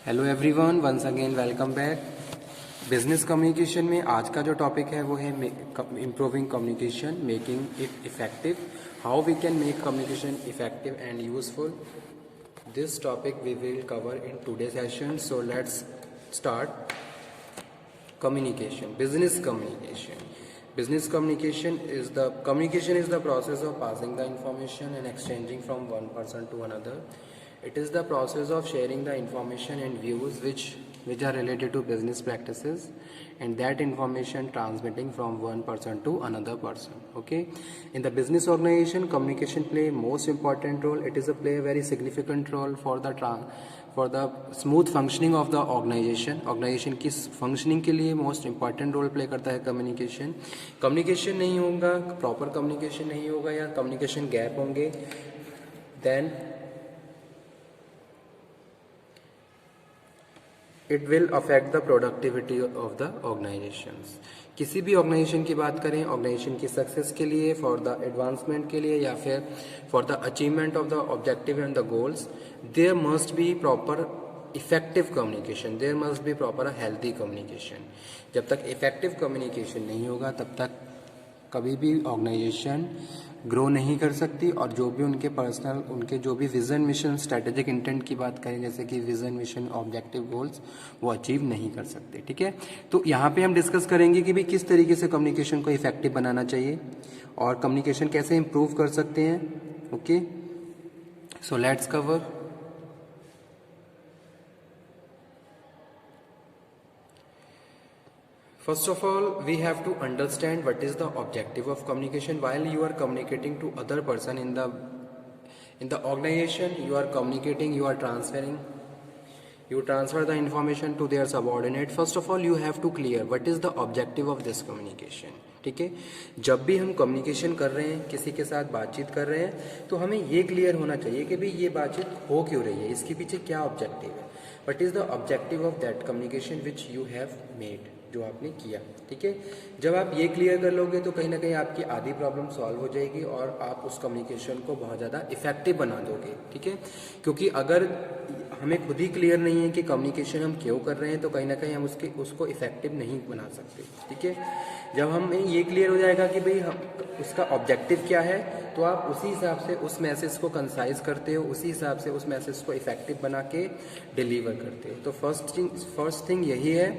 Hello everyone, once again welcome back. Business communication में आज का जो टॉपिक है वो है improving communication, making it effective, how we can make communication effective and useful. This topic we will cover in today session, so let's start. Communication, business communication. Business communication is the process of passing the information and exchanging from one person to another. It is the process of sharing the information and views which are related to business practices, and that information transmitting from one person to another person. Okay, in the business organization, communication play most important role. It is a play a very significant role for the smooth functioning of the organization की functioning के लिए most important role play करता है communication नहीं होगा, proper communication नहीं होगा या कम्युनिकेशन गैप होंगे, then it will affect the productivity of the organizations. किसी भी ऑर्गेनाइजेशन की बात करें, ऑर्गेनाइजेशन की सक्सेस के लिए, फॉर द एडवांसमेंट के लिए या फिर for the achievement of the objective and the goals, there must be proper effective communication, there must be proper healthy communication. जब तक इफेक्टिव कम्युनिकेशन नहीं होगा तब तक कभी भी ऑर्गेनाइजेशन ग्रो नहीं कर सकती, और जो भी उनके जो भी विजन मिशन स्ट्रेटेजिक इंटेंट की बात करें, जैसे कि विजन मिशन ऑब्जेक्टिव गोल्स, वो अचीव नहीं कर सकते। ठीक है, तो यहाँ पे हम डिस्कस करेंगे कि भाई किस तरीके से कम्युनिकेशन को इफेक्टिव बनाना चाहिए और कम्युनिकेशन कैसे इम्प्रूव कर सकते हैं। Okay, so let's cover. First of all, we have to understand what is the objective of communication. While you are communicating to other person in the organization, you are communicating, you transfer the information to their subordinate. First of all, you have to clear what is the objective of this communication. ठीक है, जब भी हम communication कर रहे हैं, किसी के साथ बातचीत कर रहे हैं, तो हमें ये क्लियर होना चाहिए कि भाई ये बातचीत हो क्यों रही है, इसके पीछे क्या ऑब्जेक्टिव है, what is the objective of that communication which you have made, जो आपने किया। ठीक है, जब आप ये क्लियर कर लोगे तो कहीं ना कहीं आपकी आधी प्रॉब्लम सॉल्व हो जाएगी और आप उस कम्युनिकेशन को बहुत ज़्यादा इफेक्टिव बना दोगे। ठीक है, क्योंकि अगर हमें खुद ही क्लियर नहीं है कि कम्युनिकेशन हम क्यों कर रहे हैं, तो कहीं ना कहीं हम उसको इफेक्टिव नहीं बना सकते। ठीक है, जब हमें ये क्लियर हो जाएगा कि भाई हम उसका ऑब्जेक्टिव क्या है, तो आप उसी हिसाब से उस मैसेज को कंसाइज करते हो, उसी हिसाब से उस मैसेज को इफेक्टिव बना के डिलीवर करते हो। तो फर्स्ट थिंग यही है,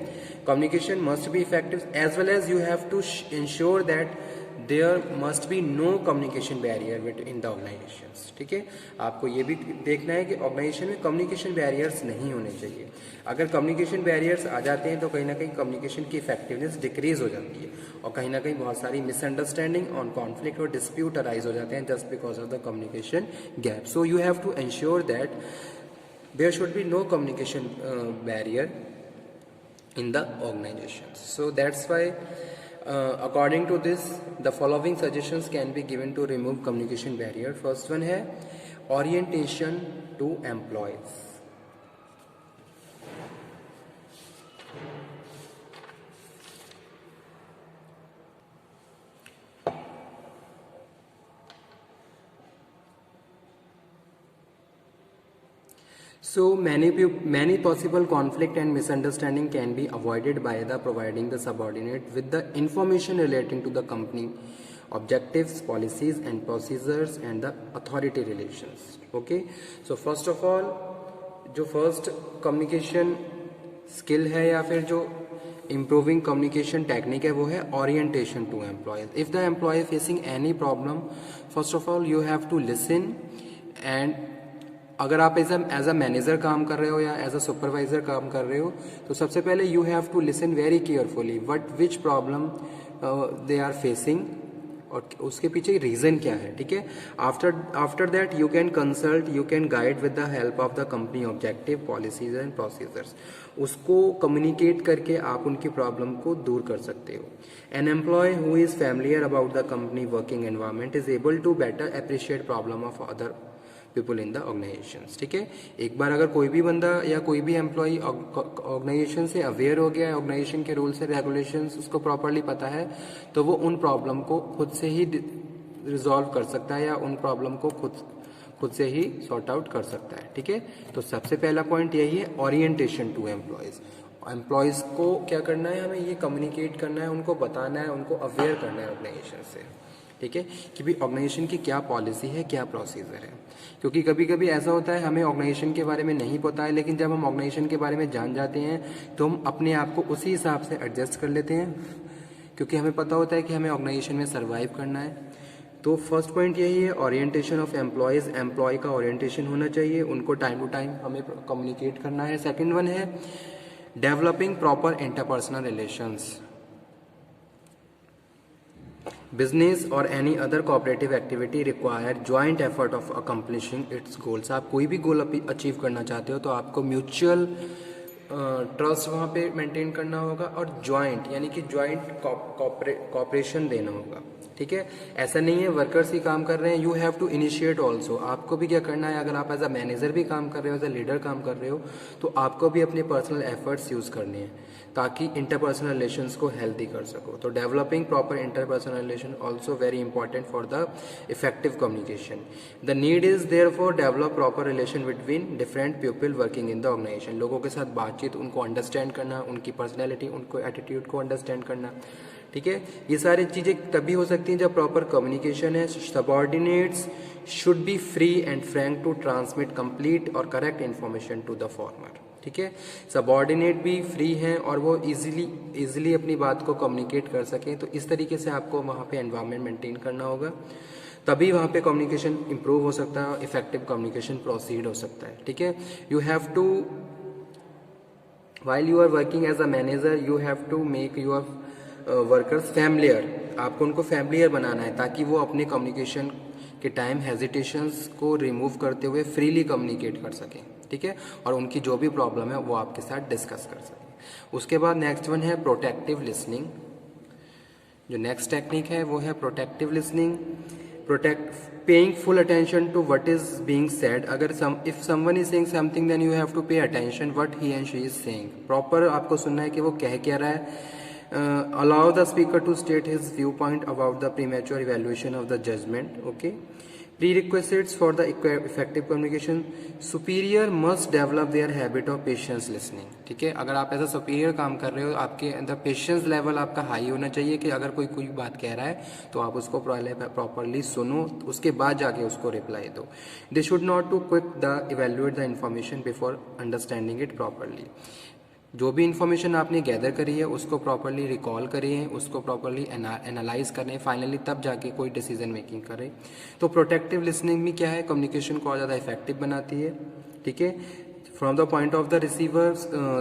communication must be effective as well as you have to ensure that there must be no communication barrier in the organizations. ठीक है, आपको ये भी देखना है कि ऑर्गेनाइजेशन में कम्युनिकेशन बैरियर्स नहीं होने चाहिए। अगर कम्युनिकेशन बैरियर्स आ जाते हैं तो कहीं ना कहीं कम्युनिकेशन की इफेक्टिवनेस डिक्रीज हो जाती है और कहीं ना कहीं बहुत सारी मिसअंडरस्टैंडिंग और कॉन्फ्लिक्ट और डिस्प्यूट अराइज हो जाते हैं just because of the communication gap. So you have to ensure that there should be no communication barrier in the organizations. So that's why according to this, the following suggestions can be given to remove communication barrier. First one है orientation to employees. So many possible conflict and misunderstanding can be avoided by the providing the subordinate with the information relating to the company objectives, policies and procedures and the authority relations. Okay, so first of all, जो first communication skill है या फिर जो improving communication technique है वो है orientation to employees. If the employee facing any problem, first of all you have to listen, and अगर आप एज अ मैनेजर काम कर रहे हो या एज अ सुपरवाइजर काम कर रहे हो, तो सबसे पहले you have to listen very carefully which problem they are facing और उसके पीछे रीज़न क्या है। ठीक है, after that you can consult, you can guide with the help of the company objective, policies and procedures. उसको कम्युनिकेट करके आप उनकी प्रॉब्लम को दूर कर सकते हो। An employee who is familiar about the company working environment is able to better appreciate problem of other people in the organizations. ठीक है, एक बार अगर कोई भी बंदा या कोई भी एम्प्लॉय ऑर्गेनाइजेशन से अवेयर हो गया है, ऑर्गेनाइजेशन के रूल्स एंड रेगुलेशंस उसको प्रॉपरली पता है, तो वो उन प्रॉब्लम को खुद से ही रिजॉल्व कर सकता है या उन प्रॉब्लम को खुद खुद से ही सॉर्ट आउट कर सकता है। ठीक है, तो सबसे पहला पॉइंट यही है, ओरिएंटेशन टू एम्प्लॉयज़। एम्प्लॉयज़ को क्या करना है, हमें ये कम्युनिकेट करना है, उनको बताना है, उनको अवेयर करना है ऑर्गेनाइजेशन से। ठीक है, कि भाई ऑर्गेनाइजेशन की क्या पॉलिसी है, क्या प्रोसीजर है। क्योंकि कभी कभी ऐसा होता है हमें ऑर्गेनाइजेशन के बारे में नहीं पता है, लेकिन जब हम ऑर्गेनाइजेशन के बारे में जान जाते हैं तो हम अपने आप को उसी हिसाब से एडजस्ट कर लेते हैं, क्योंकि हमें पता होता है कि हमें ऑर्गेनाइजेशन में सर्वाइव करना है। तो फर्स्ट पॉइंट यही है, ओरिएंटेशन ऑफ एम्प्लॉयज़। एम्प्लॉय का ओरिएंटेशन होना चाहिए, उनको टाइम टू टाइम हमें कम्युनिकेट करना है। सेकंड वन है developing proper interpersonal relations. Business or any other cooperative activity require joint effort of accomplishing its goals. आप कोई भी गोल अचीव करना चाहते हो तो आपको म्यूचुअल ट्रस्ट वहाँ पे मेंटेन करना होगा और जॉइंट यानी कि जॉइंट कॉपरेशन देना होगा। ठीक है, ऐसा नहीं है वर्कर्स ही काम कर रहे हैं, you have to initiate also. आपको भी क्या करना है, अगर आप एज अ मैनेजर भी काम कर रहे हो, एज अ लीडर काम कर रहे हो, तो आपको भी अपने पर्सनल एफर्ट्स यूज़ करने हैं ताकि इंटरपर्सनल रिलेशंस को हेल्दी कर सको। तो developing proper interpersonal relation also very important for the effective communication. The need is there for develop proper relation between different people working in the organization. लोगों के साथ बातचीत, उनको अंडरस्टैंड करना, उनकी पर्सनैलिटी, उनको एटीट्यूड को अंडरस्टैंड करना। ठीक है, ये सारी चीज़ें तभी हो सकती हैं जब प्रॉपर कम्युनिकेशन है। Subordinates should be free and frank to transmit complete और correct information to the former. ठीक है, सबऑर्डिनेट भी फ्री हैं और वो इजीली अपनी बात को कम्युनिकेट कर सकें। तो इस तरीके से आपको वहाँ पे एनवायरनमेंट मेंटेन करना होगा, तभी वहाँ पे कम्युनिकेशन इंप्रूव हो सकता है, इफेक्टिव कम्युनिकेशन प्रोसीड हो सकता है। ठीक है, you have to while you are working as a manager you have to make your workers familiar। आपको उनको फैमिलियर बनाना है ताकि वो अपने कम्युनिकेशन के टाइम हेजिटेशंस को रिमूव करते हुए फ्रीली कम्युनिकेट कर सकें। ठीक है, और उनकी जो भी प्रॉब्लम है वो आपके साथ डिस्कस कर सकें। उसके बाद नेक्स्ट वन है प्रोटेक्टिव लिसनिंग। जो नेक्स्ट टेक्निक है वो है protective listening. Paying full attention to what is being said. अगर if someone is saying something then you have to pay attention what he and she is saying. Proper आपको सुनना है कि वो कह क्या रहा है। Allow the speaker to state his view point about the premature evaluation of the judgement. Okay, prerequisites for the effective communication, superior must develop their habit of patience listening। ठीक है, अगर आप ऐसा सुपीरियर काम कर रहे हो आपके अंदर पेशेंस लेवल आपका हाई होना चाहिए कि अगर कोई बात कह रहा है तो आप उसको प्रॉपरली सुनो, उसके बाद जाके उसको रिप्लाई दो। They should not too quick the evaluate the information before understanding it properly. जो भी इन्फॉर्मेशन आपने गैदर करी है उसको प्रॉपरली रिकॉल करिए, उसको प्रॉपरली एनालाइज करें, फाइनली तब जाके कोई डिसीजन मेकिंग करें। तो प्रोटेक्टिव लिसनिंग भी क्या है, कम्युनिकेशन को और ज़्यादा इफेक्टिव बनाती है। ठीक है, from the point of the receiver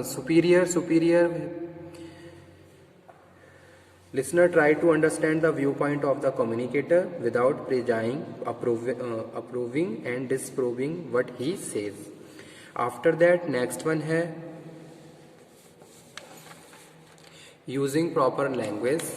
superior listener try to understand the viewpoint of the communicator without prejudging, approving and disapproving what he says। after that next one है using proper language।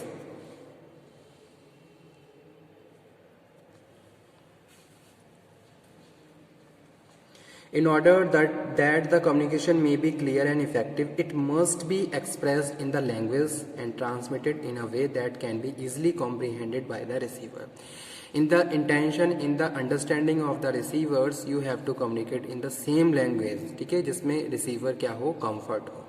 in order that the communication may be clear and effective, it must be expressed in the language and transmitted in a way that can be easily comprehended by the receiver। in the intention, in the understanding of the receivers, you have to communicate in the same language। ठीक है, जिसमें receiver क्या हो, comfort हो।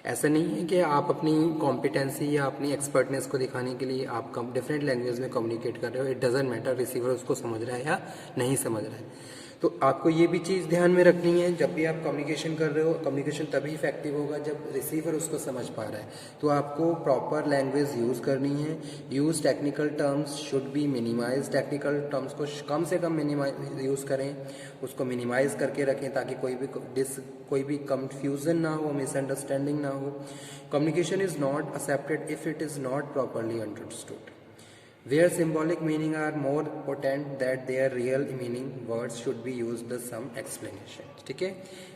ऐसा नहीं है कि आप अपनी कॉम्पिटेंसी या अपनी एक्सपर्टनेस को दिखाने के लिए आप डिफरेंट लैंग्वेज में कम्युनिकेट कर रहे हो, इट डजेंट मैटर रिसीवर उसको समझ रहा है या नहीं समझ रहा है। तो आपको ये भी चीज़ ध्यान में रखनी है, जब भी आप कम्युनिकेशन कर रहे हो, कम्युनिकेशन तभी इफेक्टिव होगा जब रिसीवर उसको समझ पा रहा है। तो आपको प्रॉपर लैंग्वेज यूज़ करनी है। Use technical terms should be minimize. Technical terms को कम से कम मिनिमाइज यूज़ करें, उसको मिनिमाइज करके रखें ताकि कोई भी कंफ्यूजन ना हो, मिसअंडरस्टैंडिंग ना हो। Communication is not accepted if it is not properly understood. Where symbolic meaning are more potent than their real meaning, words should be used with some explanation। ठीक है,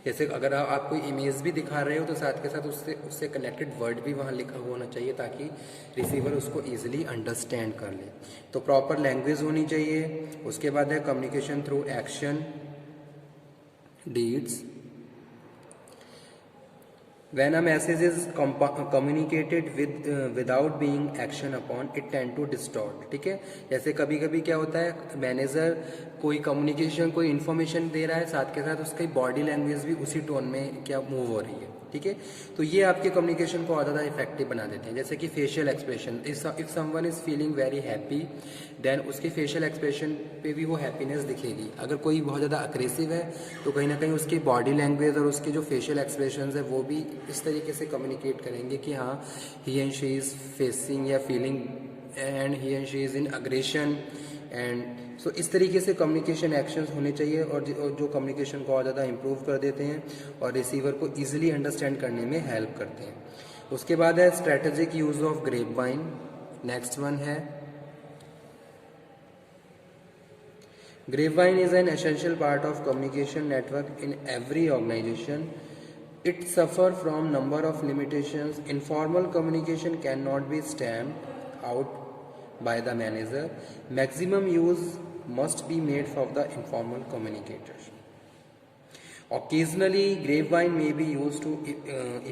जैसे अगर आप कोई इमेज भी दिखा रहे हो तो साथ के साथ उससे कनेक्टेड वर्ड भी वहाँ लिखा हुआ होना चाहिए ताकि रिसीवर उसको ईजिली अंडरस्टैंड कर ले। तो प्रॉपर लैंग्वेज होनी चाहिए। उसके बाद है communication through action, deeds. When a message is communicated without being action upon, it tend to distort. ठीक है, जैसे कभी कभी क्या होता है, मैनेजर कोई कम्युनिकेशन कोई इन्फॉर्मेशन दे रहा है, साथ के साथ उसकी बॉडी लैंग्वेज भी उसी टोन में क्या मूव हो रही है. ठीक है, तो ये आपके कम्युनिकेशन को और ज़्यादा इफेक्टिव बना देते हैं. जैसे कि facial expression, if someone is feeling very happy, then उसके फेशियल एक्सप्रेशन पे भी वो हैप्पीनेस दिखेगी. अगर कोई बहुत ज़्यादा अग्रेसिव है तो कहीं ना कहीं उसकी बॉडी लैंग्वेज और उसके जो फेशियल एक्सप्रेशन है वो भी इस तरीके से कम्युनिकेट करेंगे कि हाँ, ही एंड शी इज़ फेसिंग या feeling and he and she is in aggression and so इस तरीके से कम्युनिकेशन एक्शंस होने चाहिए और जो कम्युनिकेशन को और ज़्यादा इम्प्रूव कर देते हैं और रिसीवर को ईजिली अंडरस्टैंड करने में हेल्प करते हैं. उसके बाद है strategic use of grapevine. Next one है grapevine is an essential part of communication network in every organization. It suffers from number of limitations. Informal communication cannot be stamped out by the manager. Maximum use must be made of the informal communicators. Occasionally grapevine may be used to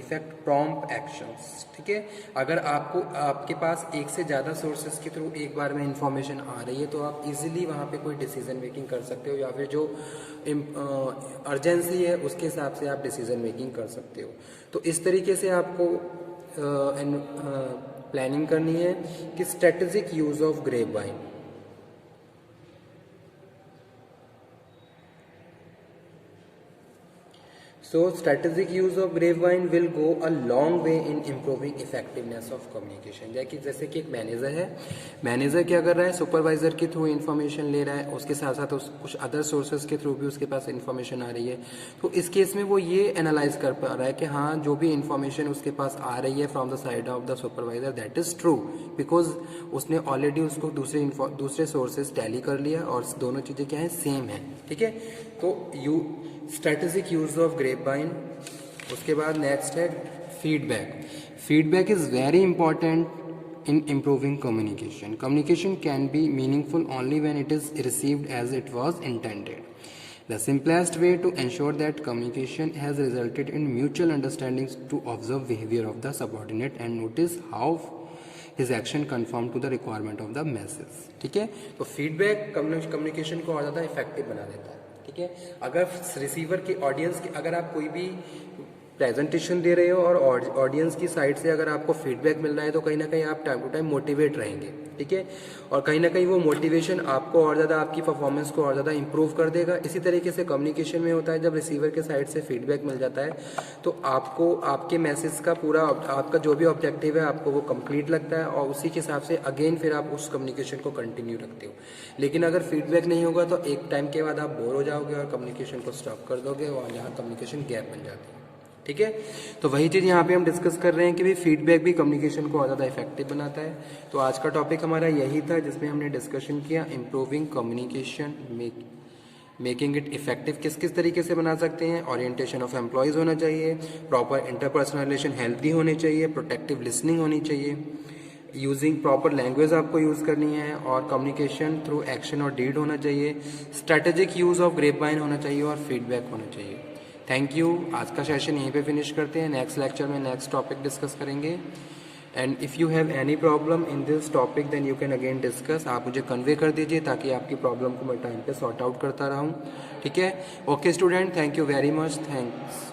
effect prompt actions. ठीक है, अगर आपके पास एक से ज़्यादा sources के through एक बार में इंफॉर्मेशन आ रही है तो आप इजीली वहाँ पे कोई डिसीजन मेकिंग कर सकते हो या फिर जो अर्जेंसी है उसके हिसाब से आप डिसीजन मेकिंग कर सकते हो. तो इस तरीके से आपको प्लानिंग करनी है कि strategic use of grapevine. So strategic use of grapevine will go a long way in improving effectiveness of communication. जैसे कि एक मैनेजर है, मैनेजर क्या कर रहा है, सुपरवाइजर के थ्रू इन्फॉर्मेशन ले रहा है, उसके साथ साथ कुछ अदर सोर्सेज के थ्रू भी उसके पास इन्फॉर्मेशन आ रही है. तो इस केस में वो ये एनालाइज कर पा रहा है कि हाँ, जो भी इन्फॉर्मेशन उसके पास आ रही है from the side of the supervisor, that is true, because उसने ऑलरेडी उसको दूसरे सोर्सेज टैली कर लिया और दोनों चीज़ें क्या है, सेम है. ठीक है, तो स्ट्रेटेजिक यूज ऑफ ग्रेपवाइन. उसके बाद नेक्स्ट है feedback. Feedback is very important in improving communication. Communication can be meaningful only when it is received as it was intended. The simplest way to ensure that communication has resulted in mutual understandings to observe behavior of the subordinate and notice how his action conform to the requirement of the message. ठीक है, तो feedback communication को और ज़्यादा effective बना देता है. ठीक है, अगर रिसीवर के ऑडियंस की अगर आप कोई भी प्रेजेंटेशन दे रहे हो और ऑडियंस की साइड से अगर आपको फीडबैक मिल रहा है तो कहीं ना कहीं आप टाइम टू टाइम मोटिवेट रहेंगे. ठीक है, और कहीं ना कहीं वो मोटिवेशन आपको और ज़्यादा आपकी परफॉर्मेंस को और ज़्यादा इंप्रूव कर देगा. इसी तरीके से कम्युनिकेशन में होता है, जब रिसीवर के साइड से फीडबैक मिल जाता है तो आपको आपके मैसेज का पूरा आपका जो भी ऑब्जेक्टिव है आपको वो कंप्लीट लगता है और उसी के हिसाब से अगेन फिर आप उस कम्युनिकेशन को कंटिन्यू रखते हो. लेकिन अगर फीडबैक नहीं होगा तो एक टाइम के बाद आप बोर हो जाओगे और कम्युनिकेशन को स्टॉप कर दोगे और यहाँ कम्युनिकेशन गैप बन जाती है. ठीक है, तो वही चीज़ यहाँ पे हम डिस्कस कर रहे हैं कि भाई फीडबैक भी कम्युनिकेशन को और ज़्यादा इफेक्टिव बनाता है. तो आज का टॉपिक हमारा यही था जिसमें हमने डिस्कशन किया improving communication, making it effective. किस किस तरीके से बना सकते हैं. ओरिएंटेशन ऑफ एम्प्लॉयज़ होना चाहिए, प्रॉपर इंटरपर्सनल रिलेशन हेल्दी होने चाहिए, प्रोटेक्टिव लिसनिंग होनी चाहिए, यूजिंग प्रॉपर लैंग्वेज आपको यूज़ करनी है और कम्युनिकेशन थ्रू एक्शन और डीड होना चाहिए, स्ट्रेटेजिक यूज़ ऑफ ग्रेपवाइन होना चाहिए और फीडबैक होना चाहिए. Thank you. आज का सेशन यहीं पे फिनिश करते हैं. नेक्स्ट लेक्चर में नेक्स्ट टॉपिक डिस्कस करेंगे. And if you have any problem in this topic then you can again discuss. आप मुझे कन्वे कर दीजिए ताकि आपकी प्रॉब्लम को मैं टाइम पे सॉर्ट आउट करता रहूँ. ठीक है, okay student, thank you very much. Thanks.